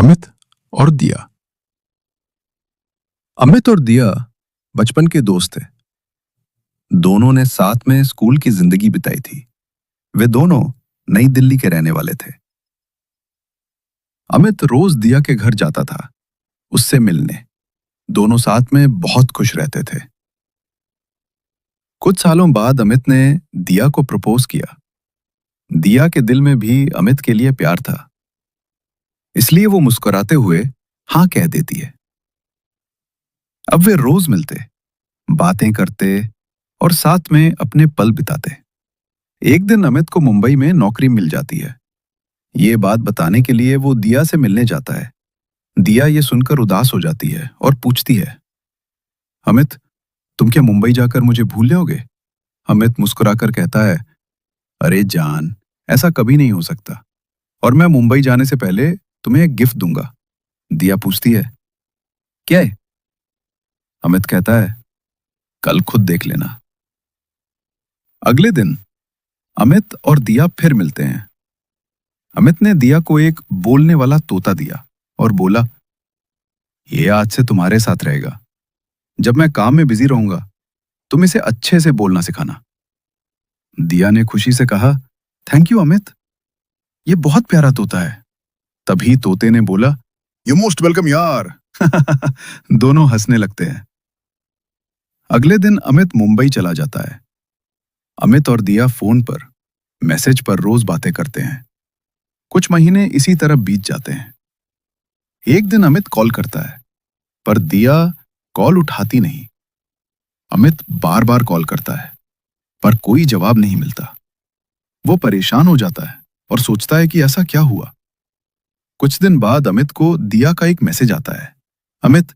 अमित और दिया। अमित और दिया बचपन के दोस्त थे। दोनों ने साथ में स्कूल की जिंदगी बिताई थी। वे दोनों नई दिल्ली के रहने वाले थे। अमित रोज दिया के घर जाता था उससे मिलने। दोनों साथ में बहुत खुश रहते थे। कुछ सालों बाद अमित ने दिया को प्रपोज किया। दिया के दिल में भी अमित के लिए प्यार था, इसलिए वो मुस्कुराते हुए हाँ कह देती है। अब वे रोज मिलते, बातें करते और साथ में अपने पल बिताते। एक दिन अमित को मुंबई में नौकरी मिल जाती है। ये बात बताने के लिए वो दिया से मिलने जाता है। दिया ये सुनकर उदास हो जाती है और पूछती है, अमित, तुम क्या मुंबई जाकर मुझे भूल जाओगे? अमित मुस्कुराकर कहता है, अरे जान, ऐसा कभी नहीं हो सकता, और मैं मुंबई जाने से पहले तुम्हें एक गिफ्ट दूंगा। दिया पूछती है, क्या है? अमित कहता है, कल खुद देख लेना। अगले दिन अमित और दिया फिर मिलते हैं। अमित ने दिया को एक बोलने वाला तोता दिया और बोला, ये आज से तुम्हारे साथ रहेगा। जब मैं काम में बिजी रहूंगा तुम इसे अच्छे से बोलना सिखाना। दिया ने खुशी से कहा, थैंक यू अमित, ये बहुत प्यारा तोता है। तभी तोते ने बोला, यू मोस्ट वेलकम यार। दोनों हंसने लगते हैं। अगले दिन अमित मुंबई चला जाता है। अमित और दिया फोन पर, मैसेज पर रोज बातें करते हैं। कुछ महीने इसी तरह बीत जाते हैं। एक दिन अमित कॉल करता है, पर दिया कॉल उठाती नहीं। अमित बार बार कॉल करता है, पर कोई जवाब नहीं मिलता। वो परेशान हो जाता है और सोचता है कि ऐसा क्या हुआ। कुछ दिन बाद अमित को दिया का एक मैसेज आता है, अमित,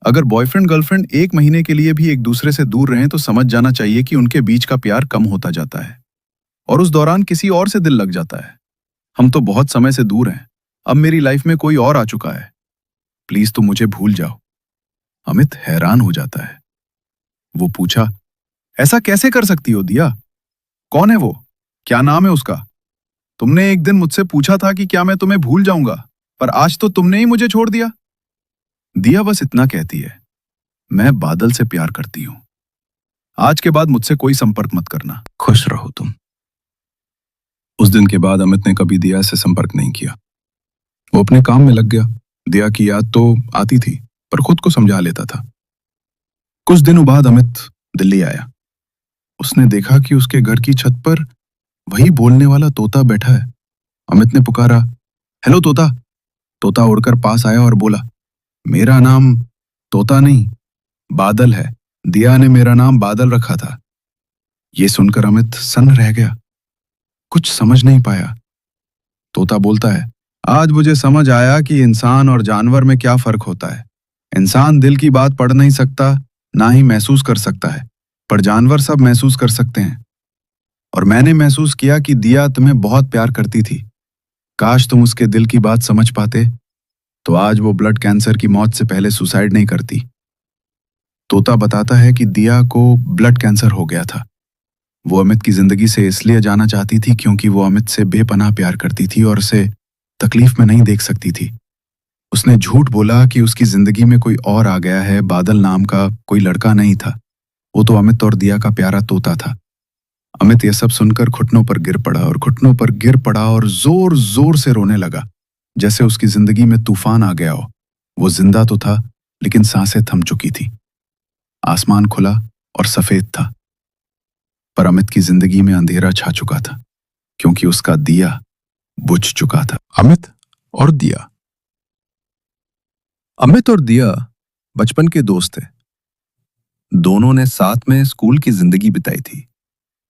अगर बॉयफ्रेंड गर्लफ्रेंड एक महीने के लिए भी एक दूसरे से दूर रहें तो समझ जाना चाहिए कि उनके बीच का प्यार कम होता जाता है और उस दौरान किसी और से दिल लग जाता है। हम तो बहुत समय से दूर हैं, अब मेरी लाइफ में कोई और आ चुका है। प्लीज तुम मुझे भूल जाओ। अमित हैरान हो जाता है। वो पूछा, ऐसा कैसे कर सकती हो दिया? कौन है वो? क्या नाम है उसका? तुमने एक दिन मुझसे पूछा था कि क्या मैं तुम्हें भूल जाऊंगा, पर आज तो तुमने ही मुझे छोड़ दिया। दिया बस इतना कहती है, मैं बादल से प्यार करती हूं। आज के बाद मुझसे कोई संपर्क मत करना। खुश रहो तुम। उस दिन के बाद अमित ने कभी दिया से संपर्क नहीं किया। वो अपने काम में लग गया। दिया की याद तो आती थी, पर खुद को समझा लेता था। कुछ दिनों बाद अमित दिल्ली आया। उसने देखा कि उसके घर की छत पर वही बोलने वाला तोता बैठा है। अमित ने पुकारा, हेलो तोता। तोता उड़कर पास आया और बोला, मेरा नाम तोता नहीं, बादल है। दिया ने मेरा नाम बादल रखा था। ये सुनकर अमित सन्न रह गया, कुछ समझ नहीं पाया। तोता बोलता है, आज मुझे समझ आया कि इंसान और जानवर में क्या फर्क होता है। इंसान दिल की बात पढ़ नहीं सकता, ना ही महसूस कर सकता है, पर जानवर सब महसूस कर सकते हैं। और मैंने महसूस किया कि दिया तुम्हें बहुत प्यार करती थी। काश तुम उसके दिल की बात समझ पाते, तो आज वो ब्लड कैंसर की मौत से पहले सुसाइड नहीं करती। तोता बताता है कि दिया को ब्लड कैंसर हो गया था। वो अमित की जिंदगी से इसलिए जाना चाहती थी क्योंकि वो अमित से बेपनाह प्यार करती थी और उसे तकलीफ में नहीं देख सकती थी। उसने झूठ बोला कि उसकी जिंदगी में कोई और आ गया है। बादल नाम का कोई लड़का नहीं था, वो तो अमित और दिया का प्यारा तोता था। अमित ये सब सुनकर घुटनों पर गिर पड़ा और घुटनों पर गिर पड़ा और जोर जोर से रोने लगा, जैसे उसकी जिंदगी में तूफान आ गया हो। वो जिंदा तो था, लेकिन सांसें थम चुकी थी। आसमान खुला और सफेद था, पर अमित की जिंदगी में अंधेरा छा चुका था, क्योंकि उसका दिया बुझ चुका था। अमित और दिया। अमित और दिया बचपन के दोस्त थे। दोनों ने साथ में स्कूल की जिंदगी बिताई थी।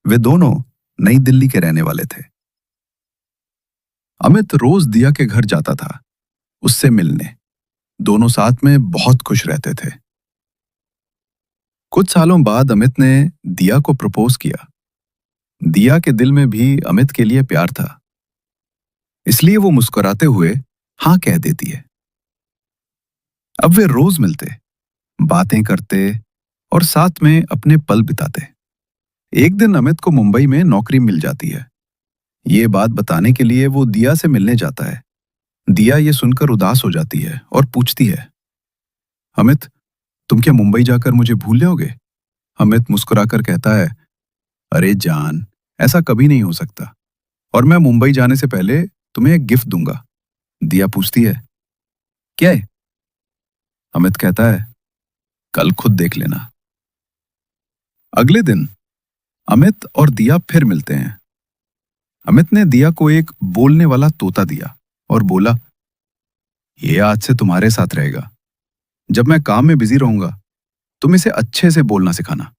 वे दोनों नई दिल्ली के रहने वाले थे। अमित रोज दिया के घर जाता था उससे मिलने। दोनों साथ में बहुत खुश रहते थे। कुछ सालों बाद अमित ने दिया को प्रपोज किया। दिया के दिल में भी अमित के लिए प्यार था, इसलिए वो मुस्कुराते हुए हाँ कह देती है। अब वे रोज मिलते, बातें करते और साथ में अपने पल बिताते। एक दिन अमित को मुंबई में नौकरी मिल जाती है। ये बात बताने के लिए वो दिया से मिलने जाता है। दिया ये सुनकर उदास हो जाती है और पूछती है, अमित, तुम क्या मुंबई जाकर मुझे भूल जाओगे? अमित मुस्कुराकर कहता है, अरे जान, ऐसा कभी नहीं हो सकता। और मैं मुंबई जाने से पहले तुम्हें एक गिफ्ट दूंगा। दिया पूछती है, क्या है? अमित कहता है, कल खुद देख लेना। अगले दिन अमित और दिया फिर मिलते हैं। अमित ने दिया को एक बोलने वाला तोता दिया और बोला, ये आज से तुम्हारे साथ रहेगा। जब मैं काम में बिजी रहूंगा, तुम इसे अच्छे से बोलना सिखाना।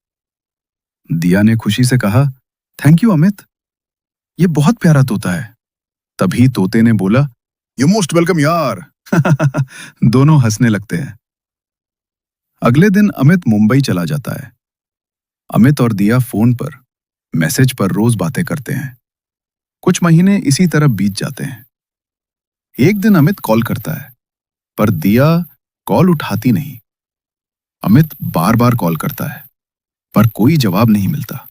दिया ने खुशी से कहा, थैंक यू अमित, ये बहुत प्यारा तोता है। तभी तोते ने बोला, यू मोस्ट वेलकम यार। दोनों हंसने लगते हैं। अगले दिन अमित मुंबई चला जाता है। अमित और दिया फोन पर, मैसेज पर रोज बातें करते हैं। कुछ महीने इसी तरह बीत जाते हैं। एक दिन अमित कॉल करता है, पर दिया कॉल उठाती नहीं। अमित बार बार कॉल करता है, पर कोई जवाब नहीं मिलता।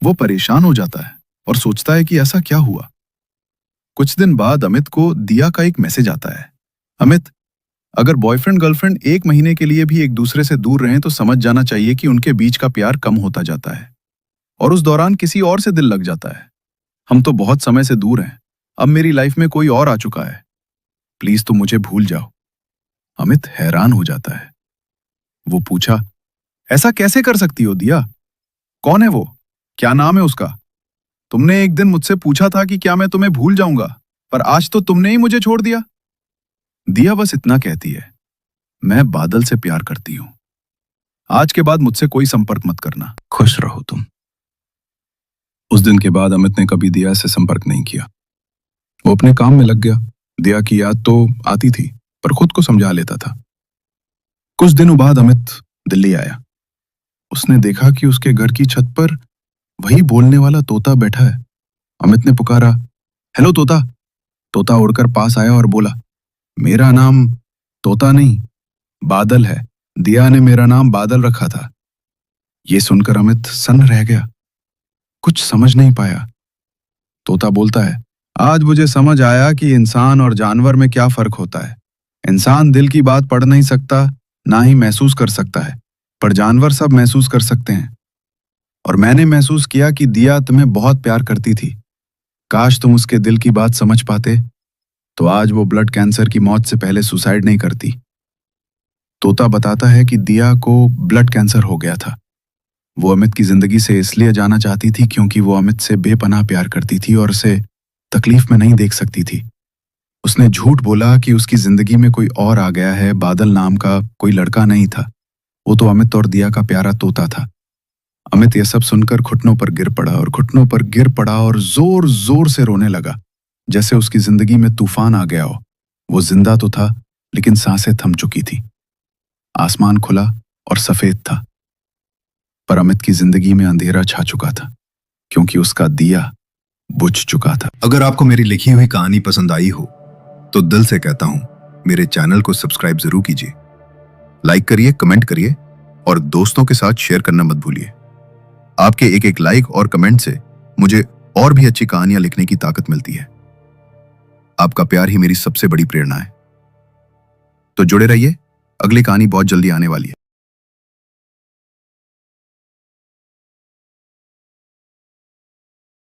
वो परेशान हो जाता है और सोचता है कि ऐसा क्या हुआ। कुछ दिन बाद अमित को दिया का एक मैसेज आता है, अमित, अगर बॉयफ्रेंड गर्लफ्रेंड एक महीने के लिए भी एक दूसरे से दूर रहें तो समझ जाना चाहिए कि उनके बीच का प्यार कम होता जाता है और उस दौरान किसी और से दिल लग जाता है। हम तो बहुत समय से दूर हैं, अब मेरी लाइफ में कोई और आ चुका है। प्लीज तुम मुझे भूल जाओ। अमित हैरान हो जाता है। वो पूछा, ऐसा कैसे कर सकती हो दिया? कौन है वो? क्या नाम है उसका? तुमने एक दिन मुझसे पूछा था कि क्या मैं तुम्हें भूल जाऊंगा, पर आज तो तुमने ही मुझे छोड़ दिया। दिया बस इतना कहती है, मैं बादल से प्यार करती हूं। आज के बाद मुझसे कोई संपर्क मत करना। खुश रहो तुम। उस दिन के बाद अमित ने कभी दिया से संपर्क नहीं किया। वो अपने काम में लग गया। दिया की याद तो आती थी, पर खुद को समझा लेता था। कुछ दिनों बाद अमित दिल्ली आया। उसने देखा कि उसके घर की छत पर वही बोलने वाला तोता बैठा है। अमित ने पुकारा, हेलो तोता। तोता उड़कर पास आया और बोला, मेरा नाम तोता नहीं, बादल है। दिया ने मेरा नाम बादल रखा था। ये सुनकर अमित सन्न रह गया, कुछ समझ नहीं पाया। तोता बोलता है, आज मुझे समझ आया कि इंसान और जानवर में क्या फर्क होता है। इंसान दिल की बात पढ़ नहीं सकता, ना ही महसूस कर सकता है, पर जानवर सब महसूस कर सकते हैं। और मैंने महसूस किया कि दिया तुम्हें बहुत प्यार करती थी। काश तुम उसके दिल की बात समझ पाते, तो आज वो ब्लड कैंसर की मौत से पहले सुसाइड नहीं करती। तोता बताता है कि दिया को ब्लड कैंसर हो गया था। वो अमित की जिंदगी से इसलिए जाना चाहती थी क्योंकि वो अमित से बेपनाह प्यार करती थी और उसे तकलीफ में नहीं देख सकती थी। उसने झूठ बोला कि उसकी जिंदगी में कोई और आ गया है। बादल नाम का कोई लड़का नहीं था, वो तो अमित और दिया का प्यारा तोता था। अमित यह सब सुनकर घुटनों पर गिर पड़ा और घुटनों पर गिर पड़ा और जोर जोर से रोने लगा, जैसे उसकी जिंदगी में तूफान आ गया हो। वो जिंदा तो था, लेकिन सांसें थम चुकी थी। आसमान खुला और सफेद था, पर अमित की जिंदगी में अंधेरा छा चुका था, क्योंकि उसका दिया बुझ चुका था। अगर आपको मेरी लिखी हुई कहानी पसंद आई हो, तो दिल से कहता हूं, मेरे चैनल को सब्सक्राइब जरूर कीजिए, लाइक करिए, कमेंट करिए और दोस्तों के साथ शेयर करना मत भूलिए। आपके एक एक लाइक और कमेंट से मुझे और भी अच्छी कहानियां लिखने की ताकत मिलती है। आपका प्यार ही मेरी सबसे बड़ी प्रेरणा है। तो जुड़े रहिए, अगली कहानी बहुत जल्दी आने वाली है।